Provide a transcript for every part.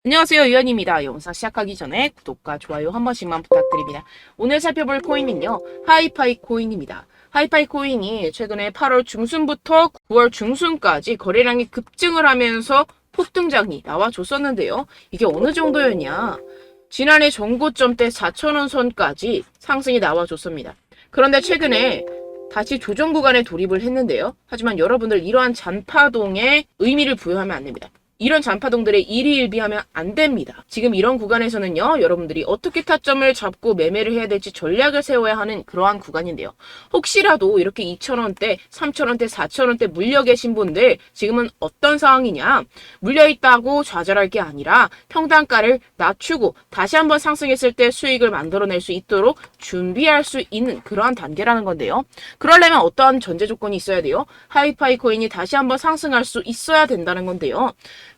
안녕하세요, 유현입니다. 영상 시작하기 전에 구독과 좋아요 한 번씩만 부탁드립니다. 오늘 살펴볼 코인은요, 하이파이 코인입니다. 하이파이 코인이 최근에 8월 중순부터 9월 중순까지 거래량이 급증을 하면서 폭등장이 나와줬었는데요. 이게 어느 정도였냐? 지난해 전고점대 4,000원 선까지 상승이 나와줬습니다. 그런데 최근에 다시 조정 구간에 돌입을 했는데요. 하지만 여러분들 이러한 잔파동에 의미를 부여하면 안 됩니다. 이런 잔파동들의 일희일비하면 안 됩니다. 지금 이런 구간에서는요, 여러분들이 어떻게 타점을 잡고 매매를 해야 될지 전략을 세워야 하는 그러한 구간인데요. 혹시라도 이렇게 2,000원대, 3,000원대, 4,000원대 물려 계신 분들 지금은 어떤 상황이냐? 물려 있다고 좌절할 게 아니라 평단가를 낮추고 다시 한번 상승했을 때 수익을 만들어낼 수 있도록 준비할 수 있는 그러한 단계라는 건데요. 그러려면 어떠한 전제 조건이 있어야 돼요? 하이파이 코인이 다시 한번 상승할 수 있어야 된다는 건데요.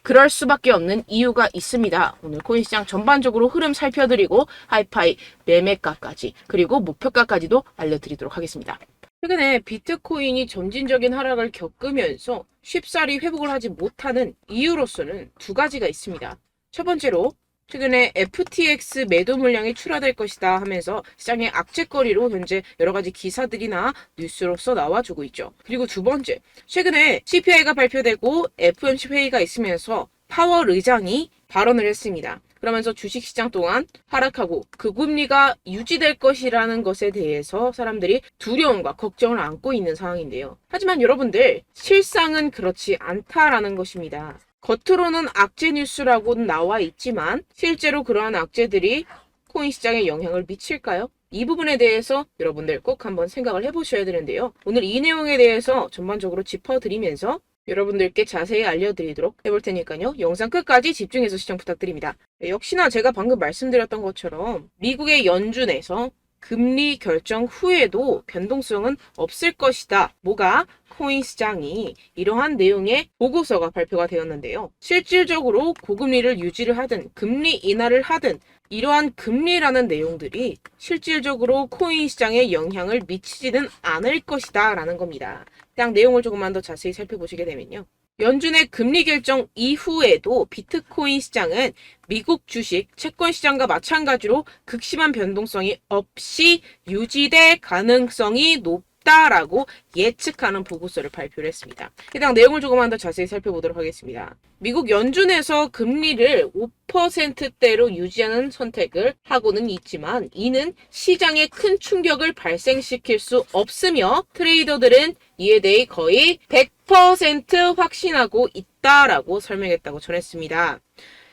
그럴 수밖에 없는 이유가 있습니다. 오늘 코인시장 전반적으로 흐름 살펴드리고 하이파이 매매가까지 그리고 목표가까지도 알려드리도록 하겠습니다. 최근에 비트코인이 점진적인 하락을 겪으면서 쉽사리 회복을 하지 못하는 이유로서는 두 가지가 있습니다. 첫 번째로 최근에 FTX 매도 물량이 출하될 것이다 하면서 시장의 악재거리로 현재 여러 가지 기사들이나 뉴스로서 나와주고 있죠. 그리고 두 번째, 최근에 CPI가 발표되고 FOMC 회의가 있으면서 파월 의장이 발언을 했습니다. 그러면서 주식시장 동안 하락하고 고금리가 유지될 것이라는 것에 대해서 사람들이 두려움과 걱정을 안고 있는 상황인데요. 하지만 여러분들, 실상은 그렇지 않다라는 것입니다. 겉으로는 악재 뉴스라고 나와 있지만 실제로 그러한 악재들이 코인 시장에 영향을 미칠까요? 이 부분에 대해서 여러분들 꼭 한번 생각을 해보셔야 되는데요. 오늘 이 내용에 대해서 전반적으로 짚어드리면서 여러분들께 자세히 알려드리도록 해볼 테니까요. 영상 끝까지 집중해서 시청 부탁드립니다. 역시나 제가 방금 말씀드렸던 것처럼 미국의 연준에서 금리 결정 후에도 변동성은 없을 것이다. 뭐가? 코인 시장이 이러한 내용의 보고서가 발표가 되었는데요. 실질적으로 고금리를 유지를 하든 금리 인하를 하든 이러한 금리라는 내용들이 실질적으로 코인 시장에 영향을 미치지는 않을 것이다 라는 겁니다. 그냥 내용을 조금만 더 자세히 살펴보시게 되면요. 연준의 금리 결정 이후에도 비트코인 시장은 미국 주식, 채권 시장과 마찬가지로 극심한 변동성이 없이 유지될 가능성이 높다라고 예측하는 보고서를 발표를 했습니다. 해당 내용을 조금만 더 자세히 살펴보도록 하겠습니다. 미국 연준에서 금리를 5%대로 유지하는 선택을 하고는 있지만 이는 시장에 큰 충격을 발생시킬 수 없으며 트레이더들은 이에 대해 거의 100% 확신하고 있다라고 설명했다고 전했습니다.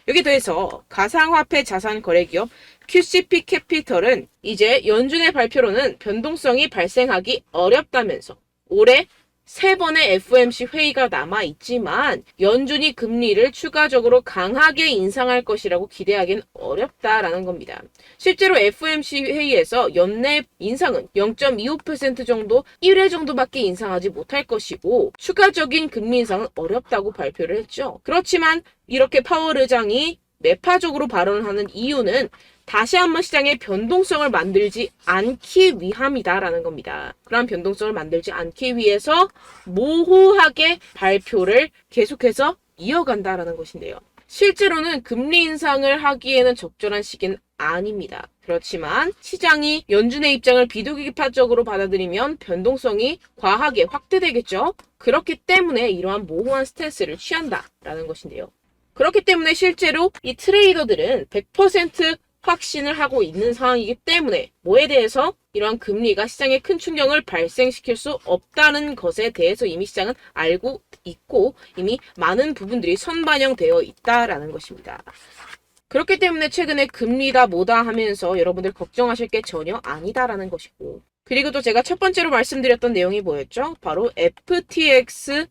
여기 더해서 가상화폐 자산 거래기업 QCP 캐피털은 이제 연준의 발표로는 변동성이 발생하기 어렵다면서 올해 3번의 FOMC 회의가 남아있지만 연준이 금리를 추가적으로 강하게 인상할 것이라고 기대하기는 어렵다라는 겁니다. 실제로 FOMC 회의에서 연내 인상은 0.25% 정도 1회 정도밖에 인상하지 못할 것이고 추가적인 금리 인상은 어렵다고 발표를 했죠. 그렇지만 이렇게 파월 의장이 매파적으로 발언을 하는 이유는 다시 한번 시장에 변동성을 만들지 않기 위함이다라는 겁니다. 그런 변동성을 만들지 않기 위해서 모호하게 발표를 계속해서 이어간다라는 것인데요. 실제로는 금리 인상을 하기에는 적절한 시기는 아닙니다. 그렇지만 시장이 연준의 입장을 비둘기파적으로 받아들이면 변동성이 과하게 확대되겠죠. 그렇기 때문에 이러한 모호한 스탠스를 취한다라는 것인데요. 그렇기 때문에 실제로 이 트레이더들은 100% 확신을 하고 있는 상황이기 때문에 뭐에 대해서 이러한 금리가 시장에 큰 충격을 발생시킬 수 없다는 것에 대해서 이미 시장은 알고 있고 이미 많은 부분들이 선반영되어 있다라는 것입니다. 그렇기 때문에 최근에 금리다 뭐다 하면서 여러분들 걱정하실 게 전혀 아니다라는 것이고 그리고 또 제가 첫 번째로 말씀드렸던 내용이 뭐였죠? 바로 FTX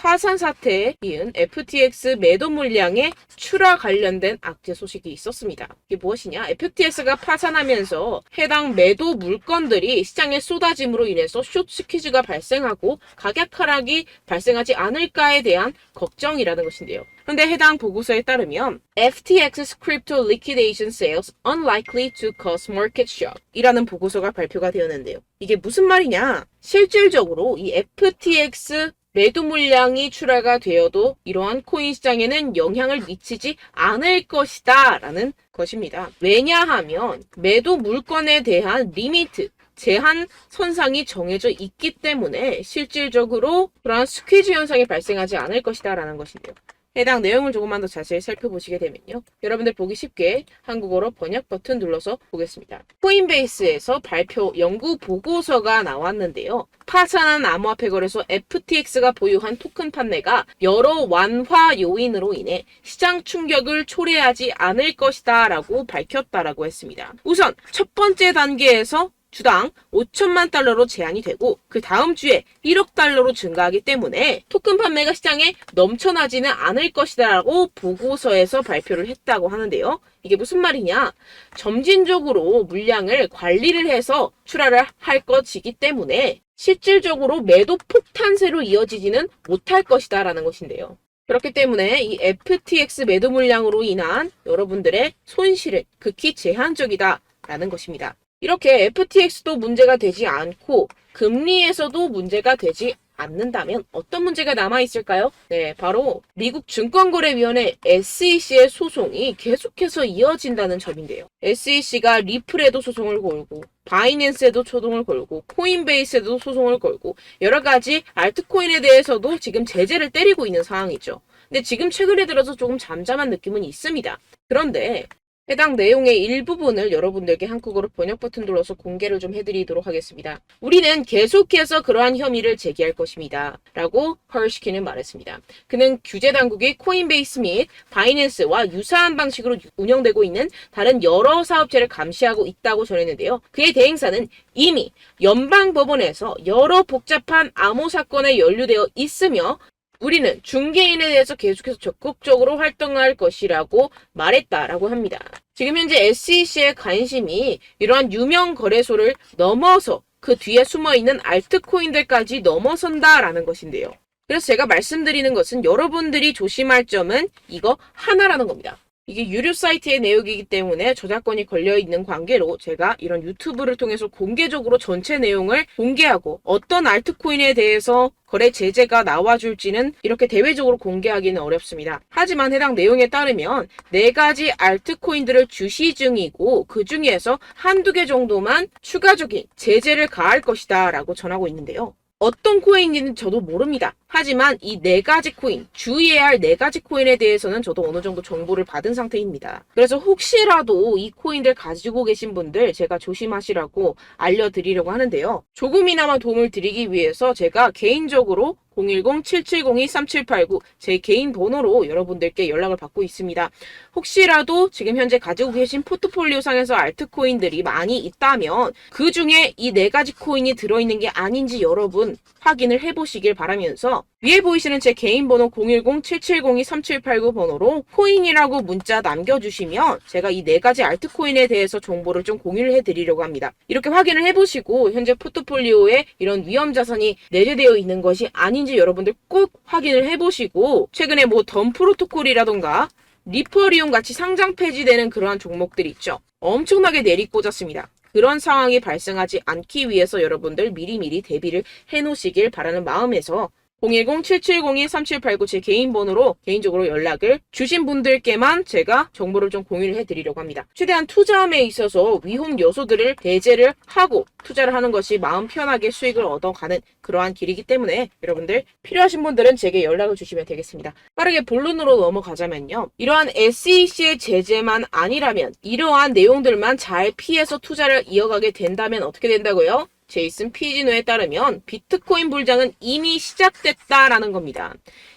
파산 사태에 이은 FTX 매도 물량의 출하 관련된 악재 소식이 있었습니다. 이게 무엇이냐? FTX가 파산하면서 해당 매도 물건들이 시장에 쏟아짐으로 인해서 숏 스퀴즈가 발생하고 가격 하락이 발생하지 않을까에 대한 걱정이라는 것인데요. 그런데 해당 보고서에 따르면 FTX's crypto liquidation sales unlikely to cause market shock 이라는 보고서가 발표가 되었는데요. 이게 무슨 말이냐? 실질적으로 이 FTX 매도 물량이 출하가 되어도 이러한 코인 시장에는 영향을 미치지 않을 것이다 라는 것입니다. 왜냐하면 매도 물건에 대한 리미트, 제한 선상이 정해져 있기 때문에 실질적으로 그러한 스퀴즈 현상이 발생하지 않을 것이다 라는 것인데요. 해당 내용을 조금만 더 자세히 살펴보시게 되면요. 여러분들 보기 쉽게 한국어로 번역 버튼 눌러서 보겠습니다. 코인베이스에서 발표 연구 보고서가 나왔는데요. 파산한 암호화폐 거래소 FTX가 보유한 토큰 판매가 여러 완화 요인으로 인해 시장 충격을 초래하지 않을 것이다 라고 밝혔다라고 했습니다. 우선 첫 번째 단계에서 주당 5천만 달러로 제한이 되고 그 다음 주에 1억 달러로 증가하기 때문에 토큰 판매가 시장에 넘쳐나지는 않을 것이다 라고 보고서에서 발표를 했다고 하는데요. 이게 무슨 말이냐? 점진적으로 물량을 관리를 해서 출하를 할 것이기 때문에 실질적으로 매도 폭탄세로 이어지지는 못할 것이다 라는 것인데요. 그렇기 때문에 이 FTX 매도 물량으로 인한 여러분들의 손실은 극히 제한적이다 라는 것입니다. 이렇게 FTX도 문제가 되지 않고 금리에서도 문제가 되지 않는다면 어떤 문제가 남아있을까요? 네, 바로 미국 증권거래위원회 SEC의 소송이 계속해서 이어진다는 점인데요. SEC가 리플에도 소송을 걸고 바이낸스에도 소송을 걸고 코인베이스에도 소송을 걸고 여러 가지 알트코인에 대해서도 지금 제재를 때리고 있는 상황이죠. 근데 지금 최근에 들어서 조금 잠잠한 느낌은 있습니다. 그런데 해당 내용의 일부분을 여러분들께 한국어로 번역 버튼 눌러서 공개를 좀 해드리도록 하겠습니다. 우리는 계속해서 그러한 혐의를 제기할 것입니다. 라고 허얼시키는 말했습니다. 그는 규제 당국이 코인베이스 및 바이낸스와 유사한 방식으로 운영되고 있는 다른 여러 사업체를 감시하고 있다고 전했는데요. 그의 대행사는 이미 연방법원에서 여러 복잡한 암호 사건에 연루되어 있으며 우리는 중개인에 대해서 계속해서 적극적으로 활동할 것이라고 말했다라고 합니다. 지금 현재 SEC의 관심이 이러한 유명 거래소를 넘어서 그 뒤에 숨어있는 알트코인들까지 넘어선다라는 것인데요. 그래서 제가 말씀드리는 것은 여러분들이 조심할 점은 이거 하나라는 겁니다. 이게 유료 사이트의 내용이기 때문에 저작권이 걸려있는 관계로 제가 이런 유튜브를 통해서 공개적으로 전체 내용을 공개하고 어떤 알트코인에 대해서 거래 제재가 나와줄지는 이렇게 대외적으로 공개하기는 어렵습니다. 하지만 해당 내용에 따르면 4가지 알트코인들을 주시 중이고 그 중에서 한두 개 정도만 추가적인 제재를 가할 것이다 라고 전하고 있는데요. 어떤 코인인지는 저도 모릅니다. 하지만 이 4가지 코인, 주의해야 할 4가지 코인에 대해서는 저도 어느 정도 정보를 받은 상태입니다. 그래서 혹시라도 이 코인들 가지고 계신 분들 제가 조심하시라고 알려드리려고 하는데요. 조금이나마 도움을 드리기 위해서 제가 개인적으로 010-7702-3789 제 개인 번호로 여러분들께 연락을 받고 있습니다. 혹시라도 지금 현재 가지고 계신 포트폴리오 상에서 알트코인들이 많이 있다면 그 중에 이 4가지 코인이 들어있는 게 아닌지 여러분 확인을 해보시길 바라면서 위에 보이시는 제 개인 번호 010-7702-3789 번호로 코인이라고 문자 남겨주시면 제가 이 4가지 알트코인에 대해서 정보를 좀 공유를 해드리려고 합니다. 이렇게 확인을 해보시고 현재 포트폴리오에 이런 위험 자산이 내재되어 있는 것이 아닌지 여러분들 꼭 확인을 해보시고 최근에 뭐 덤 프로토콜이라던가 리퍼리움 같이 상장 폐지되는 그러한 종목들이 있죠. 엄청나게 내리꽂았습니다. 그런 상황이 발생하지 않기 위해서 여러분들 미리미리 대비를 해놓으시길 바라는 마음에서 010-7702-3789 제 개인 번호로 개인적으로 연락을 주신 분들께만 제가 정보를 좀 공유를 해드리려고 합니다. 최대한 투자함에 있어서 위험 요소들을 배제를 하고 투자를 하는 것이 마음 편하게 수익을 얻어가는 그러한 길이기 때문에 여러분들 필요하신 분들은 제게 연락을 주시면 되겠습니다. 빠르게 본론으로 넘어가자면요. 이러한 SEC의 제재만 아니라면 이러한 내용들만 잘 피해서 투자를 이어가게 된다면 어떻게 된다고요? 제이슨 피지노에 따르면 비트코인 불장은 이미 시작됐다라는 겁니다.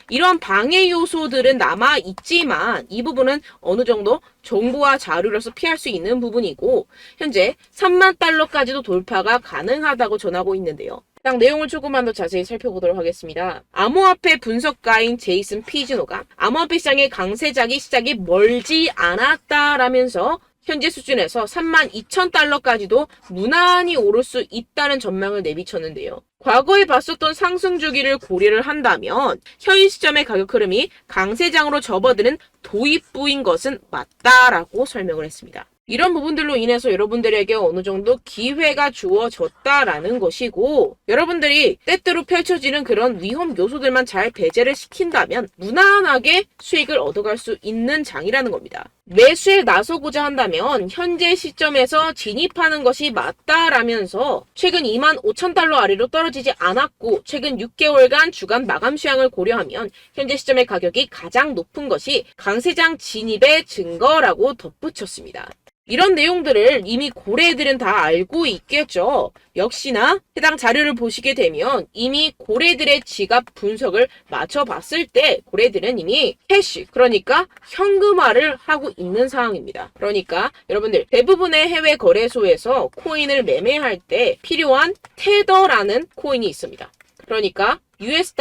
이런 방해 요소들은 남아있지만 이 부분은 어느 정도 정보와 자료로서 피할 수 있는 부분이고 현재 3만 달러까지도 돌파가 가능하다고 전하고 있는데요. 해당 내용을 조금만 더 자세히 살펴보도록 하겠습니다. 암호화폐 분석가인 제이슨 피지노가 암호화폐 시장의 강세작이 시작이 멀지 않았다라면서 현재 수준에서 32,000달러까지도 무난히 오를 수 있다는 전망을 내비쳤는데요. 과거에 봤었던 상승 주기를 고려를 한다면 현 시점의 가격 흐름이 강세장으로 접어드는 도입부인 것은 맞다라고 설명을 했습니다. 이런 부분들로 인해서 여러분들에게 어느 정도 기회가 주어졌다라는 것이고, 여러분들이 때때로 펼쳐지는 그런 위험 요소들만 잘 배제를 시킨다면 무난하게 수익을 얻어갈 수 있는 장이라는 겁니다. 매수에 나서고자 한다면 현재 시점에서 진입하는 것이 맞다라면서 최근 25,000달러 아래로 떨어지지 않았고 최근 6개월간 주간 마감 수량을 고려하면 현재 시점의 가격이 가장 높은 것이 강세장 진입의 증거라고 덧붙였습니다. 이런 내용들을 이미 고래들은 다 알고 있겠죠. 역시나 해당 자료를 보시게 되면 이미 고래들의 지갑 분석을 맞춰봤을 때 고래들은 이미 캐시, 그러니까 현금화를 하고 있는 상황입니다. 그러니까 여러분들 대부분의 해외 거래소에서 코인을 매매할 때 필요한 테더라는 코인이 있습니다. 그러니까 US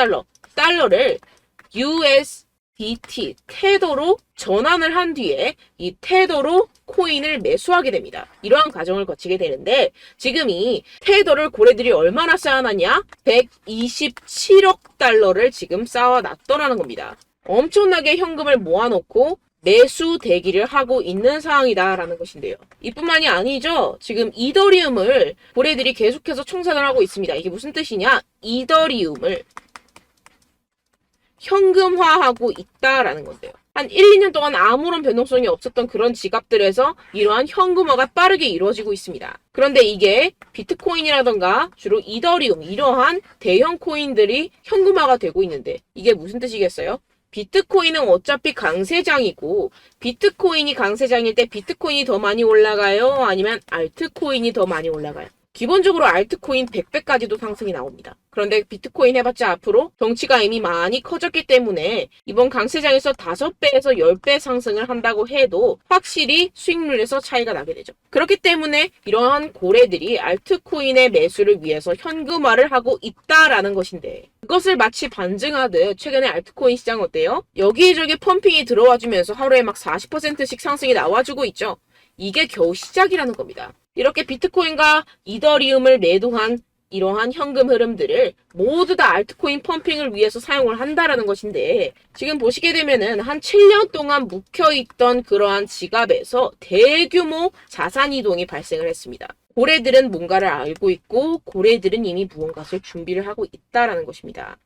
달러를 USDT 테더로 전환을 한 뒤에 이 테더로 코인을 매수하게 됩니다. 이러한 과정을 거치게 되는데 지금 이 테더를 고래들이 얼마나 쌓아놨냐? 127억 달러를 지금 쌓아놨더라는 겁니다. 엄청나게 현금을 모아놓고 매수 대기를 하고 있는 상황이다라는 것인데요. 이뿐만이 아니죠. 지금 이더리움을 고래들이 계속해서 청산을 하고 있습니다. 이게 무슨 뜻이냐? 이더리움을 현금화하고 있다라는 건데요. 한 1, 2년 동안 아무런 변동성이 없었던 그런 지갑들에서 이러한 현금화가 빠르게 이루어지고 있습니다. 그런데 이게 비트코인이라던가 주로 이더리움 이러한 대형 코인들이 현금화가 되고 있는데 이게 무슨 뜻이겠어요? 비트코인은 어차피 강세장이고 비트코인이 강세장일 때 비트코인이 더 많이 올라가요? 아니면 알트코인이 더 많이 올라가요? 기본적으로 알트코인 100배까지도 상승이 나옵니다. 그런데 비트코인 해봤자 앞으로 덩치가 이미 많이 커졌기 때문에 이번 강세장에서 5배에서 10배 상승을 한다고 해도 확실히 수익률에서 차이가 나게 되죠. 그렇기 때문에 이러한 고래들이 알트코인의 매수를 위해서 현금화를 하고 있다라는 것인데 그것을 마치 반증하듯 최근에 알트코인 시장 어때요? 여기저기 펌핑이 들어와주면서 하루에 막 40%씩 상승이 나와주고 있죠. 이게 겨우 시작이라는 겁니다. 이렇게 비트코인과 이더리움을 매도한 이러한 현금 흐름들을 모두 다 알트코인 펌핑을 위해서 사용을 한다라는 것인데 지금 보시게 되면은 한 7년 동안 묵혀있던 그러한 지갑에서 대규모 자산 이동이 발생을 했습니다. 고래들은 뭔가를 알고 있고 고래들은 이미 무언가를 준비를 하고 있다라는 것입니다.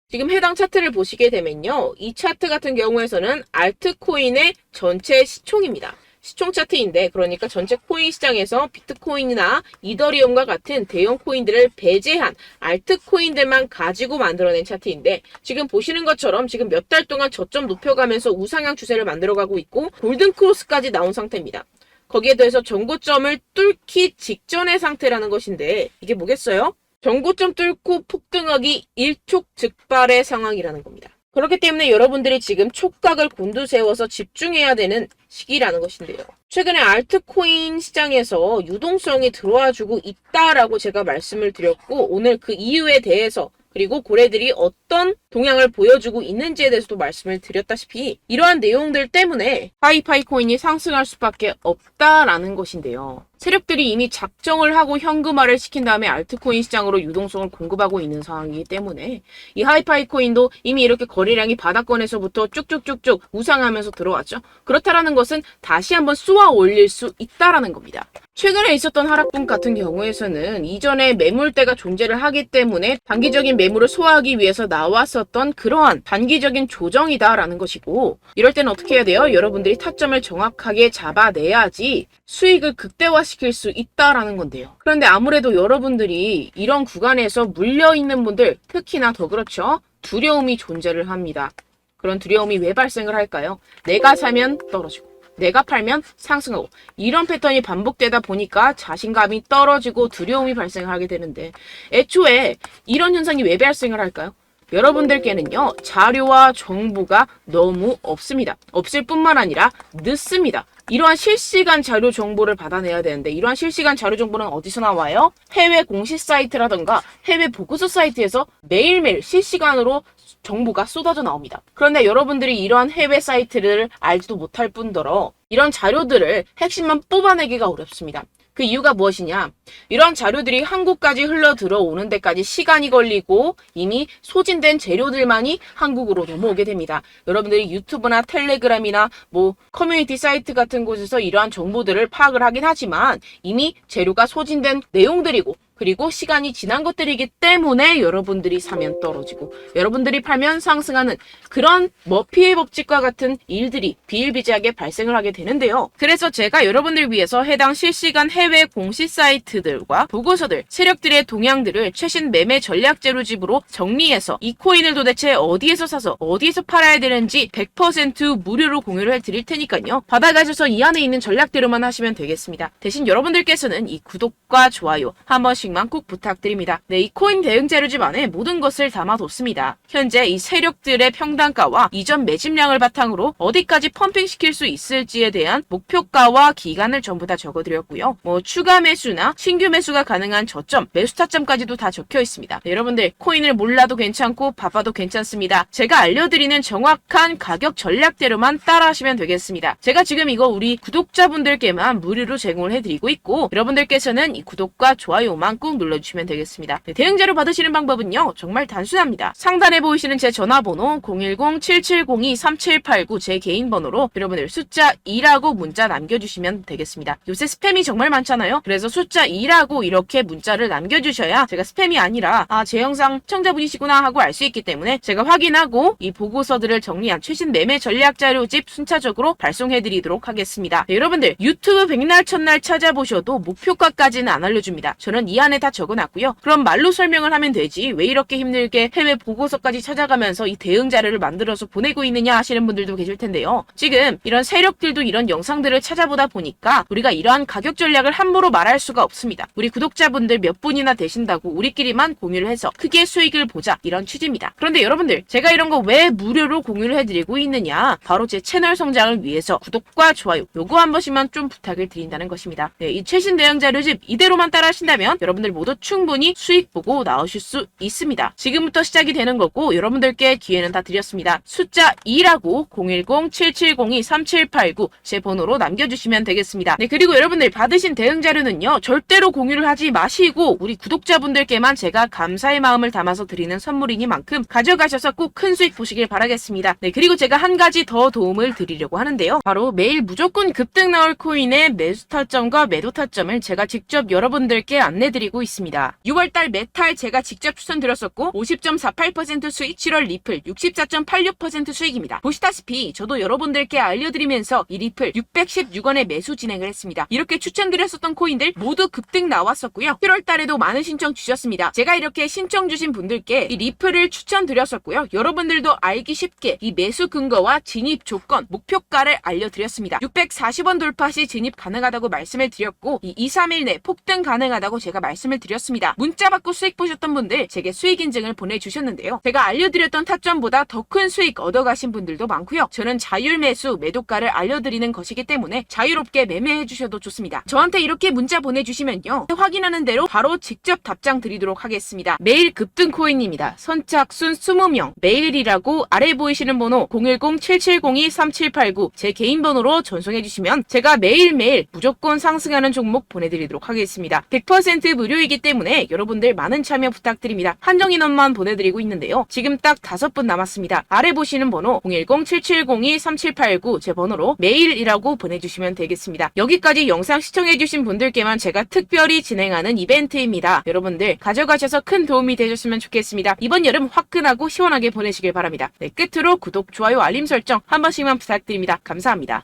지금 해당 차트를 보시게 되면요. 이 차트 같은 경우에서는 알트코인의 전체 시총입니다. 시총 차트인데 그러니까 전체 코인 시장에서 비트코인이나 이더리움과 같은 대형 코인들을 배제한 알트코인들만 가지고 만들어낸 차트인데 지금 보시는 것처럼 지금 몇 달 동안 저점 높여가면서 우상향 추세를 만들어가고 있고 골든크로스까지 나온 상태입니다. 거기에 더해서 전고점을 뚫기 직전의 상태라는 것인데 이게 뭐겠어요? 전고점 뚫고 폭등하기 일촉즉발의 상황이라는 겁니다. 그렇기 때문에 여러분들이 지금 촉각을 곤두세워서 집중해야 되는 시기라는 것인데요. 최근에 알트코인 시장에서 유동성이 들어와주고 있다라고 제가 말씀을 드렸고 오늘 그 이유에 대해서 그리고 고래들이 어떤 동향을 보여주고 있는지에 대해서도 말씀을 드렸다시피 이러한 내용들 때문에 하이파이 코인이 상승할 수밖에 없다라는 것인데요. 세력들이 이미 작정을 하고 현금화를 시킨 다음에 알트코인 시장으로 유동성을 공급하고 있는 상황이기 때문에 이 하이파이 코인도 이미 이렇게 거래량이 바닥권에서부터 쭉쭉쭉쭉 우상하면서 들어왔죠. 그렇다라는 것은 다시 한번 쏘아 올릴 수 있다라는 겁니다. 최근에 있었던 하락분 같은 경우에서는 이전에 매물대가 존재를 하기 때문에 단기적인 매물을 소화하기 위해서 나왔었던 그러한 단기적인 조정이다라는 것이고 이럴 때는 어떻게 해야 돼요? 여러분들이 타점을 정확하게 잡아내야지 수익을 극대화시킬 수 있다라는 건데요. 그런데 아무래도 여러분들이 이런 구간에서 물려있는 분들 특히나 더 그렇죠. 두려움이 존재를 합니다. 그런 두려움이 왜 발생을 할까요? 내가 사면 떨어지고 내가 팔면 상승하고 이런 패턴이 반복되다 보니까 자신감이 떨어지고 두려움이 발생하게 되는데 애초에 이런 현상이 왜 발생을 할까요? 여러분들께는요 자료와 정보가 너무 없습니다. 없을 뿐만 아니라 늦습니다. 이러한 실시간 자료 정보를 받아내야 되는데 이러한 실시간 자료 정보는 어디서 나와요? 해외 공시 사이트라던가 해외 보고서 사이트에서 매일매일 실시간으로 정보가 쏟아져 나옵니다. 그런데 여러분들이 이러한 해외 사이트를 알지도 못할 뿐더러 이런 자료들을 핵심만 뽑아내기가 어렵습니다. 그 이유가 무엇이냐? 이런 자료들이 한국까지 흘러 들어오는 데까지 시간이 걸리고 이미 소진된 재료들만이 한국으로 넘어오게 됩니다. 여러분들이 유튜브나 텔레그램이나 뭐 커뮤니티 사이트 같은 곳에서 이러한 정보들을 파악을 하긴 하지만 이미 재료가 소진된 내용들이고 그리고 시간이 지난 것들이기 때문에 여러분들이 사면 떨어지고 여러분들이 팔면 상승하는 그런 머피의 법칙과 같은 일들이 비일비재하게 발생을 하게 되는데요. 그래서 제가 여러분들 위해서 해당 실시간 해외 공시 사이트들과 보고서들, 세력들의 동향들을 최신 매매 전략 재료집으로 정리해서 이 코인을 도대체 어디에서 사서 어디에서 팔아야 되는지 100% 무료로 공유를 해드릴 테니까요. 받아가셔서 이 안에 있는 전략대로만 하시면 되겠습니다. 대신 여러분들께서는 이 구독과 좋아요 한 번씩만 꼭 부탁드립니다. 네, 이 코인 대응 재료집 안에 모든 것을 담아뒀습니다. 현재 이 세력들의 평단가와 이전 매집량을 바탕으로 어디까지 펌핑시킬 수 있을지에 대한 목표가와 기간을 전부 다 적어드렸고요. 뭐 추가 매수나 신규 매수가 가능한 저점, 매수 타점까지도 다 적혀 있습니다. 네, 여러분들 코인을 몰라도 괜찮고 바빠도 괜찮습니다. 제가 알려드리는 정확한 가격 전략대로만 따라하시면 되겠습니다. 제가 지금 이거 우리 구독자분들께만 무료로 제공을 해드리고 있고 여러분들께서는 이 구독과 좋아요만 꾹 눌러주시면 되겠습니다. 네, 대응 자료 받으시는 방법은요 정말 단순합니다. 상단에 보이시는 제 전화번호 010-7702-3789 제 개인 번호로 여러분들 숫자 2라고 문자 남겨주시면 되겠습니다. 요새 스팸이 정말 많잖아요. 그래서 숫자 2라고 이렇게 문자를 남겨주셔야 제가 스팸이 아니라 제 영상 시청자분이시구나 하고 알 수 있기 때문에 제가 확인하고 이 보고서들을 정리한 최신 매매 전략 자료집 순차적으로 발송해드리도록 하겠습니다. 네, 여러분들 유튜브 백날 첫날 찾아보셔도 목표가까지는 안 알려줍니다. 저는 이 안에 다 적어놨고요. 그럼 말로 설명을 하면 되지 왜 이렇게 힘들게 해외 보고서까지 찾아가면서 이 대응 자료를 만들어서 보내고 있느냐 하시는 분들도 계실 텐데요. 지금 이런 세력들도 이런 영상들을 찾아보다 보니까 우리가 이러한 가격 전략을 함부로 말할 수가 없습니다. 우리 구독자분들 몇 분이나 되신다고 우리끼리만 공유를 해서 크게 수익을 보자 이런 취지입니다. 그런데 여러분들 제가 이런 거 왜 무료로 공유를 해드리고 있느냐 바로 제 채널 성장을 위해서 구독과 좋아요 요거 한 번씩만 좀 부탁을 드린다는 것입니다. 네, 이 최신 대응 자료집 이대로만 따라 하신다면 여러분들 모두 충분히 수익 보고 나오실 수 있습니다. 지금부터 시작이 되는 거고 여러분들께 기회는 다 드렸습니다. 숫자 2라고 010-7702-3789 제 번호로 남겨주시면 되겠습니다. 네, 그리고 여러분들 받으신 대응 자료는요 절대로 공유를 하지 마시고 우리 구독자분들께만 제가 감사의 마음을 담아서 드리는 선물이니만큼 가져가셔서 꼭 큰 수익 보시길 바라겠습니다. 네, 그리고 제가 한 가지 더 도움을 드리려고 하는데요. 바로 매일 무조건 급등 나올 코인의 매수 타점과 매도 타점을 제가 직접 여러분들께 안내드리고 있습니다. 6월달 메탈 제가 직접 추천드렸었고 50.48% 수익, 7월 리플 64.86% 수익입니다. 보시다시피 저도 여러분들께 알려드리면서 이 리플 616원에 매수 진행을 했습니다. 이렇게 추천드렸었던 코인들 모두 급등 나왔었고요. 7월달에도 많은 신청 주셨습니다. 제가 이렇게 신청 주신 분들께 이 리플을 추천드렸었고요. 여러분들도 알기 쉽게 이 매수 근거와 진입 조건, 목표가를 알려드렸습니다. 640원 돌파 시 진입 가능하다고 말씀을 드렸고 이 2-3일 내 폭등 가능하다고 제가 말씀을 드렸습니다. 문자 받고 수익 보셨던 분들 제게 수익 인증을 보내주셨는데요. 제가 알려드렸던 타점보다 더 큰 수익 얻어가신 분들도 많고요. 저는 자율 매수, 매도가를 알려드리는 것이기 때문에 자유롭게 매매해 주셔도 좋습니다. 저한테 이렇게 문자 보내주시면요. 확인하는 대로 바로 직접 답장 드리도록 하겠습니다. 매일 급등 코인입니다. 선착순 20명, 매일이라고 아래 보이시는 번호 010-7702-3789 제 개인 번호로 전송해 주시면 제가 매일매일 무조건 상승하는 종목 보내드리도록 하겠습니다. 100% 무료이기 때문에 여러분들 많은 참여 부탁드립니다. 한정 인원만 보내드리고 있는데요. 지금 딱 5분 남았습니다. 아래 보시는 번호 010-7702-3789 제 번호로 메일이라고 보내주시면 되겠습니다. 여기까지 영상 시청해주신 분들께만 제가 특별히 진행하는 이벤트입니다. 여러분들 가져가셔서 큰 도움이 되셨으면 좋겠습니다. 이번 여름 화끈하고 시원하게 보내시길 바랍니다. 네, 끝으로 구독, 좋아요, 알림 설정 한 번씩만 부탁드립니다. 감사합니다.